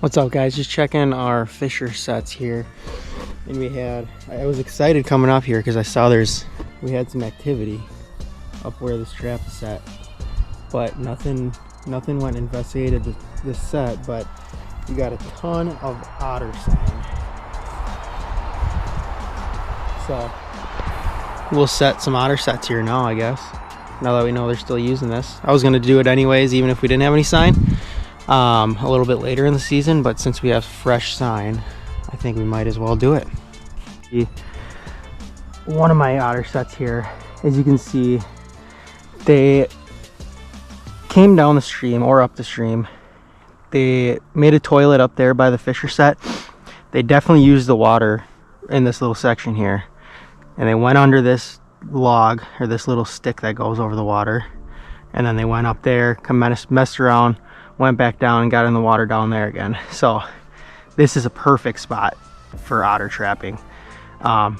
What's up, guys? Just checking our Fisher sets here, and I was excited coming up here because I saw we had some activity up where this trap is set, but nothing went investigated this set. But we got a ton of otter sign, so we'll set some otter sets here now, I guess, now that we know they're still using this. I was going to do it anyways even if we didn't have any sign a little bit later in the season, but since we have fresh sign, I think we might as well do it. One of my otter sets here, as you can see, they came down the stream or up the stream. They made a toilet up there by the Fisher set. They definitely used the water in this little section here, and they went under this log or this little stick that goes over the water, and then they went up there, messed around, went back down and got in the water down there again. So this is a perfect spot for otter trapping.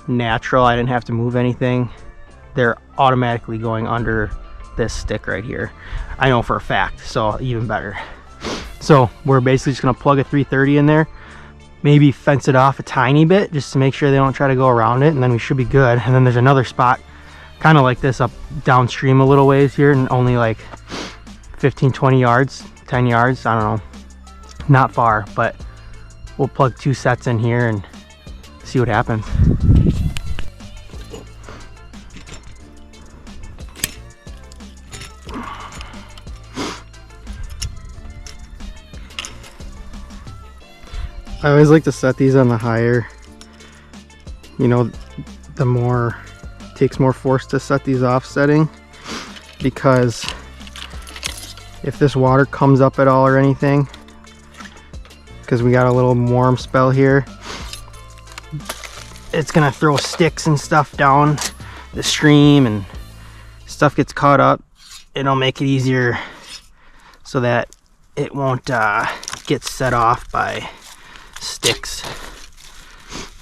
Natural, I didn't have to move anything. They're automatically going under this stick right here. I know for a fact, so even better. So we're basically just gonna plug a 330 in there, maybe fence it off a tiny bit just to make sure they don't try to go around it, and then we should be good. And then there's another spot kind of like this up downstream a little ways here, and only like 15-20 yards, 10 yards, I don't know, not far, but we'll plug 2 sets in here and see what happens. I always like to set these on the higher, you know, the more, it takes more force to set these offsetting, because if this water comes up at all or anything, because we got a little warm spell here, it's gonna throw sticks and stuff down the stream and stuff gets caught up. It'll make it easier so that it won't get set off by sticks.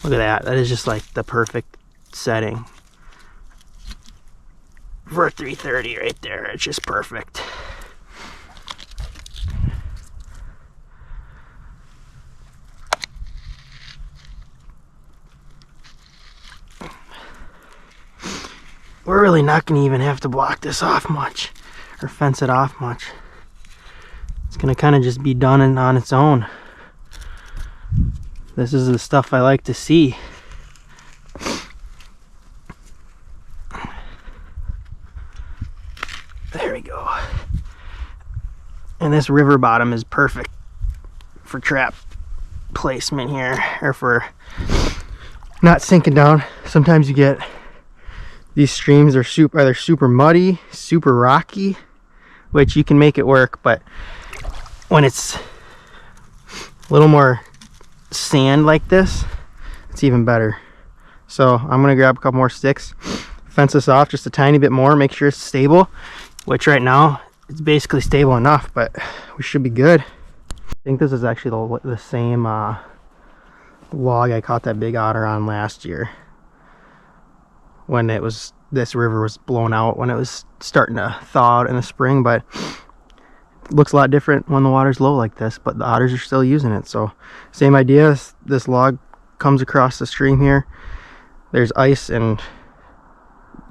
Look at that. That is just like the perfect setting for a 330 right there. It's just perfect. We're really not going to even have to block this off much or fence it off much. It's going to kind of just be done and on its own. This is the stuff I like to see. There we go. And this river bottom is perfect for trap placement here, or for not sinking down. Sometimes you get these streams are either super muddy, super rocky, which you can make it work, but when it's a little more sand like this, it's even better. So I'm gonna grab a couple more sticks, fence this off just a tiny bit more, make sure it's stable, which right now it's basically stable enough, but we should be good. I think this is actually the same log I caught that big otter on last year, when this river was blown out, when it was starting to thaw out in the spring. But it looks a lot different when the water's low like this, but the otters are still using it. So same idea. This log comes across the stream here. There's ice and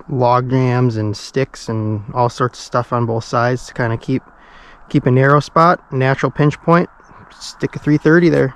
log jams and sticks and all sorts of stuff on both sides to kind of keep a narrow spot, natural pinch point. Stick a 330 there.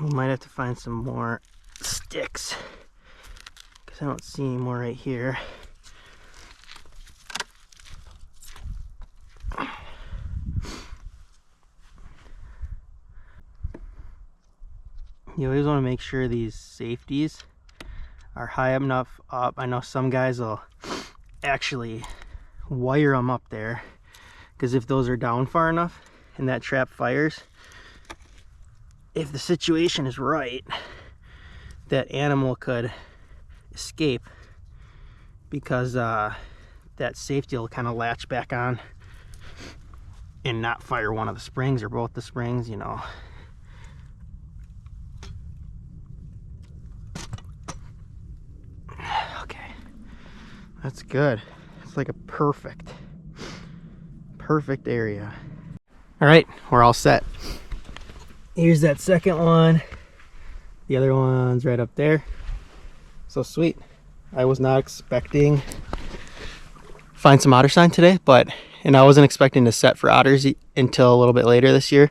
We might have to find some more sticks because I don't see any more right here. You always want to make sure these safeties are high enough up. I know some guys will actually wire them up there, because if those are down far enough and that trap fires, if the situation is right, that animal could escape, because that safety will kind of latch back on and not fire one of the springs or both the springs, you know. Okay, that's good. It's like a perfect area. All right, we're all set. Here's that second one. The other one's right up there. So sweet. I was not expecting find some otter sign today, and I wasn't expecting to set for otters until a little bit later this year,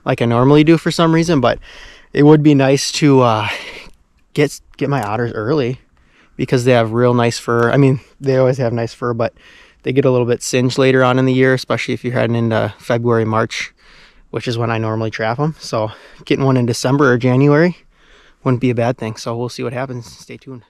like I normally do for some reason. But it would be nice to get my otters early, because they have real nice fur. I mean, they always have nice fur, but they get a little bit singed later on in the year, especially if you're heading into February, March, which is when I normally trap them. So getting one in December or January wouldn't be a bad thing. So we'll see what happens. Stay tuned.